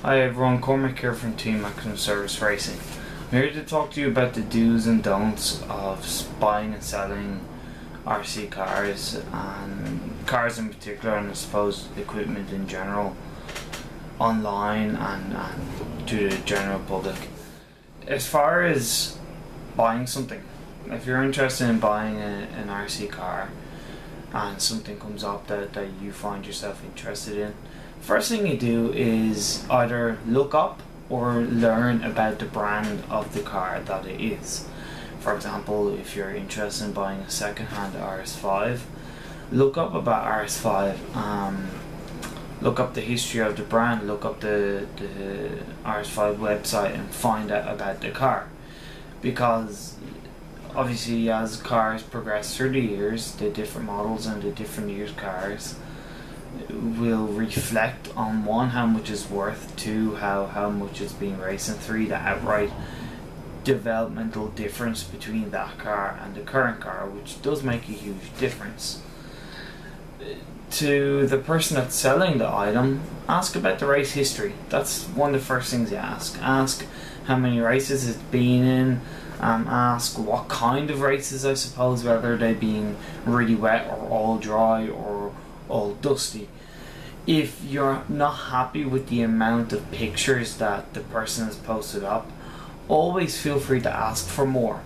Hi everyone, Cormac here from TeamMSR Racing. I'm here to talk to you about the do's and don'ts of buying and selling RC cars, and cars in particular, and I suppose equipment in general, online and to the general public. As far as buying something, if you're interested in buying an RC car and something comes up that you find yourself interested in, first thing you do is either look up or learn about the brand of the car that it is. For example, if you're interested in buying a second-hand RS5, look up about RS5, look up the history of the brand, look up the RS5 website and find out about the car. Because obviously as cars progress through the years, the different models and the different years cars will reflect on, one, how much it's worth, two, how much it's being raced, and three, the outright developmental difference between that car and the current car, which does make a huge difference. To the person that's selling the item, ask about the race history. That's one of the first things you ask. Ask how many races it's been in. Ask what kind of races, I suppose, whether they being really wet or all dry or all dusty. If you're not happy with the amount of pictures that the person has posted up, always feel free to ask for more.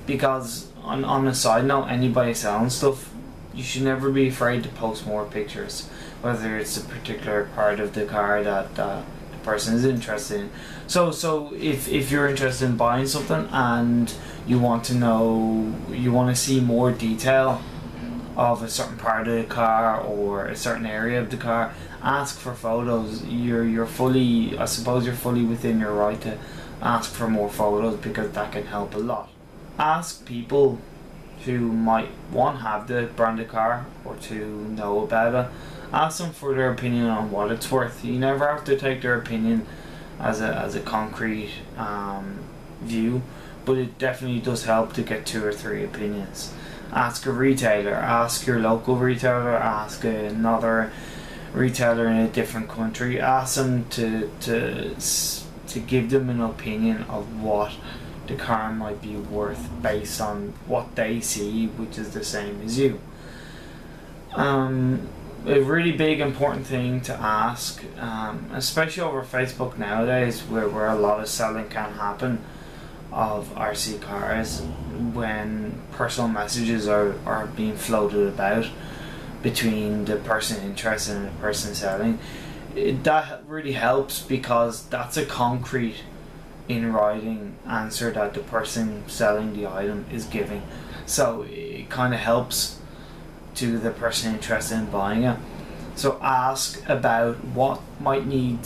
Because on a side note, anybody selling stuff, you should never be afraid to post more pictures, whether it's a particular part of the car that the person is interested in. So if you're interested in buying something and you want to see more detail of a certain part of the car or a certain area of the car, ask for photos. You're fully within your right to ask for more photos, because that can help a lot. Ask people who might, one, have the branded car, or two, know about it. Ask them for their opinion on what it's worth. You never have to take their opinion as a concrete view, but it definitely does help to get 2 or 3 opinions. Ask a retailer, ask your local retailer, ask another retailer in a different country. Ask them to give them an opinion of what the car might be worth based on what they see, which is the same as you. A really big important thing to ask, especially over Facebook nowadays, where a lot of selling can happen of RC cars, when personal messages are being floated about between the person interested and the person selling. That really helps, because that's a concrete, in writing answer that the person selling the item is giving. So it kind of helps to the person interested in buying it. So ask about what might need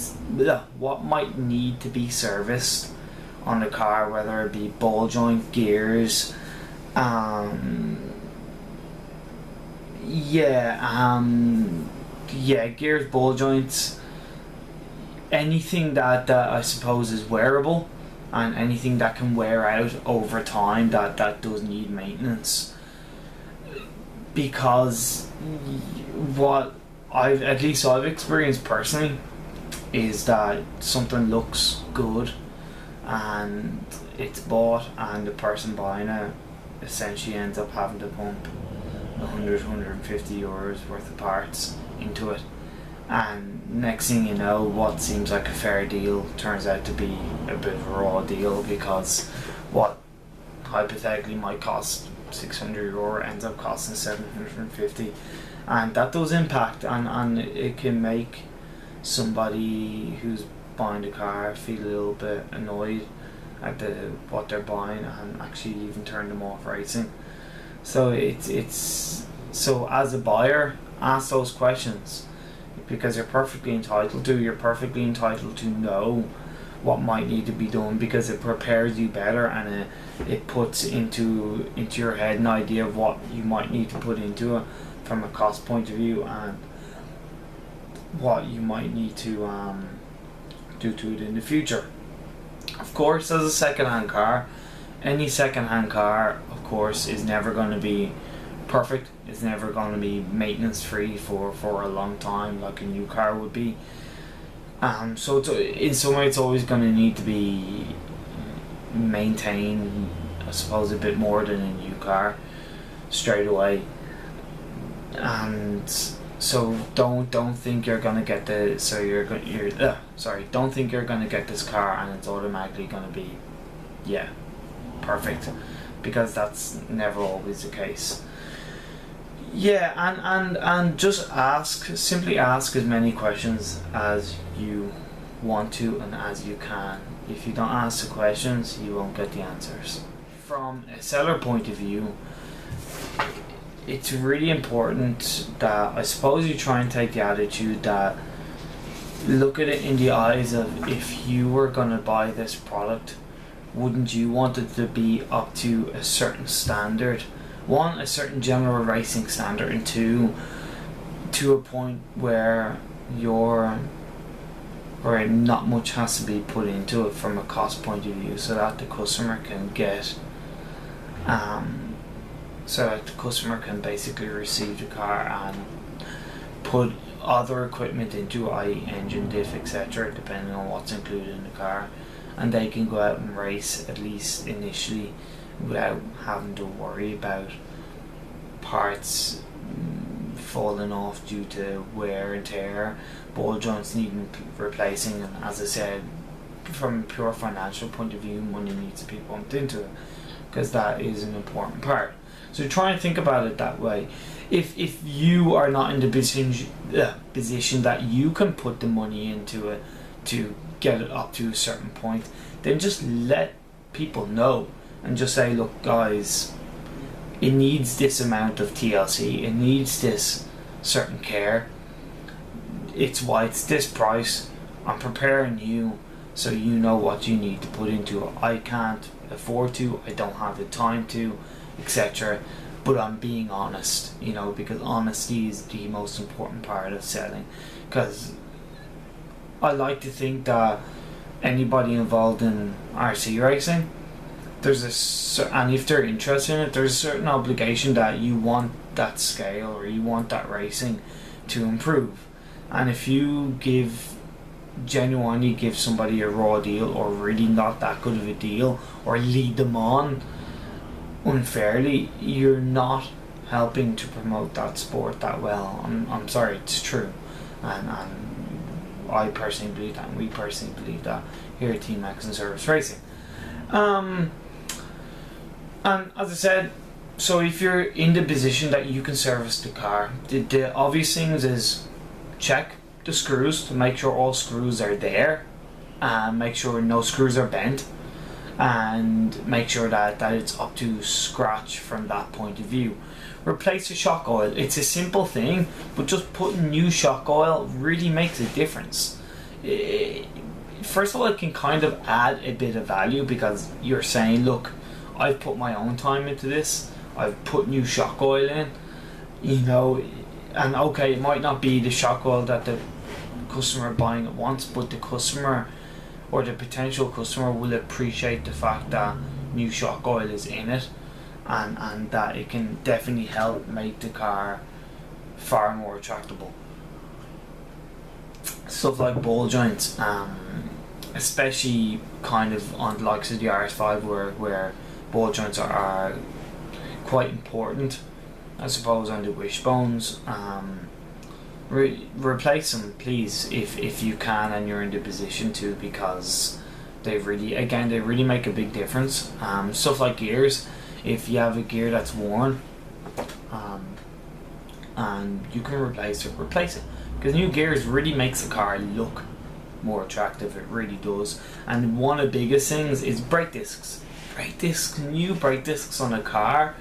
to be serviced on the car, whether it be ball joint, gears, gears, ball joints, anything that I suppose is wearable, and anything that can wear out over time that does need maintenance. Because what I've experienced personally is that something looks good and it's bought, and the person buying it essentially ends up having to pump 150 euros worth of parts into it, and next thing you know, what seems like a fair deal turns out to be a bit of a raw deal, because what hypothetically might cost 600 euro ends up costing 750, and that does impact, and it can make somebody who's buying the car feel a little bit annoyed at what they're buying, and actually even turn them off racing. So so as a buyer, ask those questions, because you're perfectly entitled to know what might need to be done, because it prepares you better, and it puts into your head an idea of what you might need to put into it from a cost point of view, and what you might need to do to it in the future. Of course, as a second-hand car, any second-hand car, of course, is never going to be perfect. It's never going to be maintenance free for a long time like a new car would be. So it's, in some way, it's always going to need to be maintained, I suppose, a bit more than a new car straight away. And so don't think you're gonna get don't think you're gonna get this car and it's automatically gonna be perfect, because that's never always the case. Yeah, and just simply ask as many questions as you want to and as you can. If you don't ask the questions, you won't get the answers. From a seller point of view, it's really important that, I suppose, you try and take the attitude that, look at it in the eyes of, if you were going to buy this product, wouldn't you want it to be up to a certain standard? One, a certain general racing standard, and two, to a point where not much has to be put into it from a cost point of view, so that the customer can get basically receive the car and put other equipment into, i.e. engine, diff, etc., depending on what's included in the car, and they can go out and race, at least initially, without having to worry about parts falling off due to wear and tear, ball joints needing replacing, and, as I said, from a pure financial point of view, money needs to be pumped into it, because that is an important part. So try and think about it that way. If you are not in the position that you can put the money into it to get it up to a certain point, then just let people know and just say, look guys, it needs this amount of TLC, it needs this certain care, it's this price, I'm preparing you so you know what you need to put into it. I can't afford to, I don't have the time to, etc. But I'm being honest, because honesty is the most important part of selling. Because I like to think that anybody involved in RC racing, and if they're interested in it, there's a certain obligation that you want that scale, or you want that racing to improve. And if you genuinely give somebody a raw deal, or really not that good of a deal, or lead them on unfairly, you're not helping to promote that sport that well. I'm sorry, it's true, and I personally believe that, and we personally believe that here at Team X and Service Racing. And as I said, so if you're in the position that you can service the car, the obvious things is check the screws to make sure all screws are there, and make sure no screws are bent, and make sure that it's up to scratch from that point of view. Replace the shock oil. It's a simple thing, but just putting new shock oil really makes a difference. First of all, it can kind of add a bit of value, because you're saying, look, I've put my own time into this, I've put new shock oil in, and okay, it might not be the shock oil that the customer buying at once, but the customer, or the potential customer, will appreciate the fact that new shock oil is in it, and that it can definitely help make the car far more attractable. Stuff like ball joints, especially kind of on the likes of the RS5, where ball joints are quite important, I suppose, on the wishbones. Replace them, please, if you can and you're in the position to, because they really make a big difference. Stuff like gears, if you have a gear that's worn, and you can replace it, because new gears really makes the car look more attractive. It really does. And one of the biggest things is brake discs. New brake discs on a car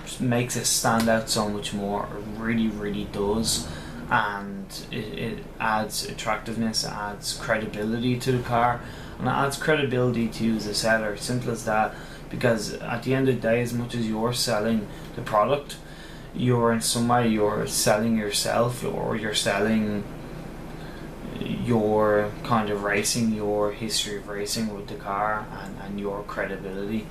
just makes it stand out so much more. It really does. And it adds attractiveness, it adds credibility to the car, and it adds credibility to you as a seller. Simple as that. Because at the end of the day, as much as you're selling the product, you're in some way you're selling yourself, or you're selling your kind of racing, your history of racing with the car, and your credibility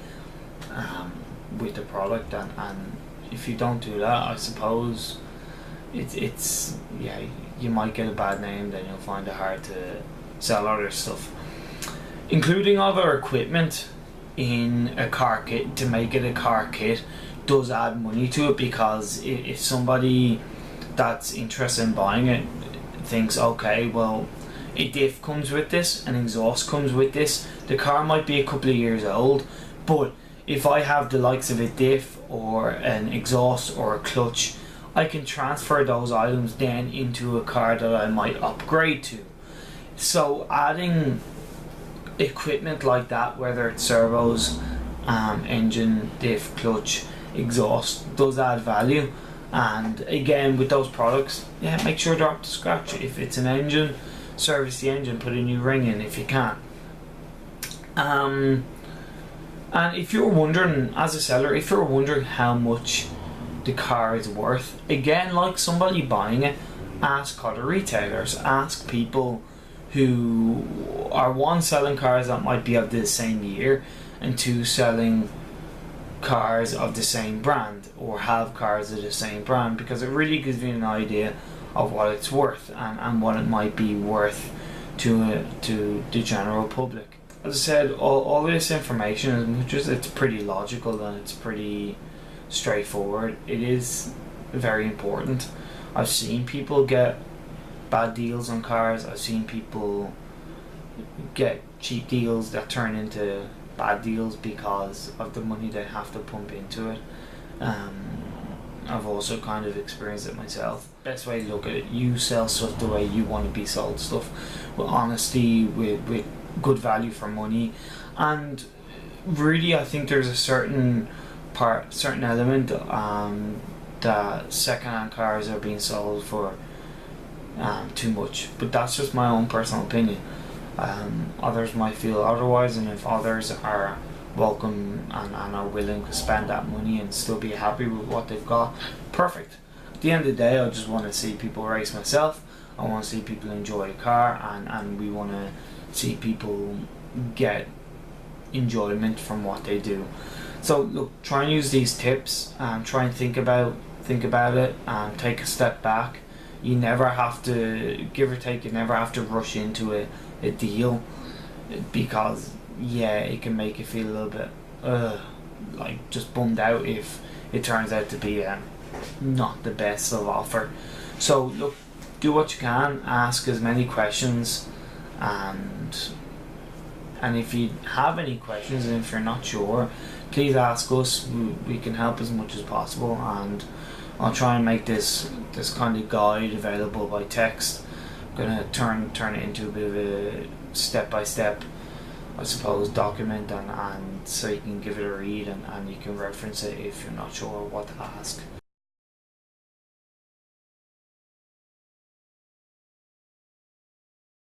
with the product. And if you don't do that, I suppose it's you might get a bad name, then you'll find it hard to sell other stuff. Including other equipment in a car kit to make it a car kit does add money to it, because if somebody that's interested in buying it thinks, okay, well, a diff comes with this, an exhaust comes with this, the car might be a couple of years old, but if I have the likes of a diff or an exhaust or a clutch, I can transfer those items then into a car that I might upgrade to. So adding equipment like that, whether it's servos, engine, diff, clutch, exhaust, does add value. And again, with those products, yeah, make sure they're up to scratch. If it's an engine, service the engine, put a new ring in if you can. And if you're wondering, as a seller, if you're wondering how much the car is worth, again, like somebody buying it, ask other retailers, ask people who are, one, selling cars that might be of the same year, and two, selling cars of the same brand or have cars of the same brand, because it really gives you an idea of what it's worth and what it might be worth to the general public. As I said, all this information, as much as it's pretty logical and it's pretty straightforward, it is very important. I've seen people get bad deals on cars. I've seen people get cheap deals that turn into bad deals because of the money they have to pump into it. I've also kind of experienced it myself. Best way to look at it, you sell stuff the way you want to be sold stuff, with honesty, with good value for money. And really, I think there's a certain element that second-hand cars are being sold for too much, but that's just my own personal opinion. Others might feel otherwise, and if others are welcome and are willing to spend that money and still be happy with what they've got, perfect. At the end of the day, I just want to see people race myself. I want to see people enjoy a car, and we want to see people get enjoyment from what they do. So look, try and use these tips and try and think about it and take a step back. You never have to, give or take, you never have to rush into a deal, because yeah, it can make you feel a little bit like just bummed out if it turns out to be not the best of offer. So look, do what you can, ask as many questions, and if you have any questions and if you're not sure, please ask us. We can help as much as possible, and I'll try and make this kind of guide available by text. I'm gonna turn it into a bit of a step-by-step, I suppose, document, and so you can give it a read and you can reference it if you're not sure what to ask.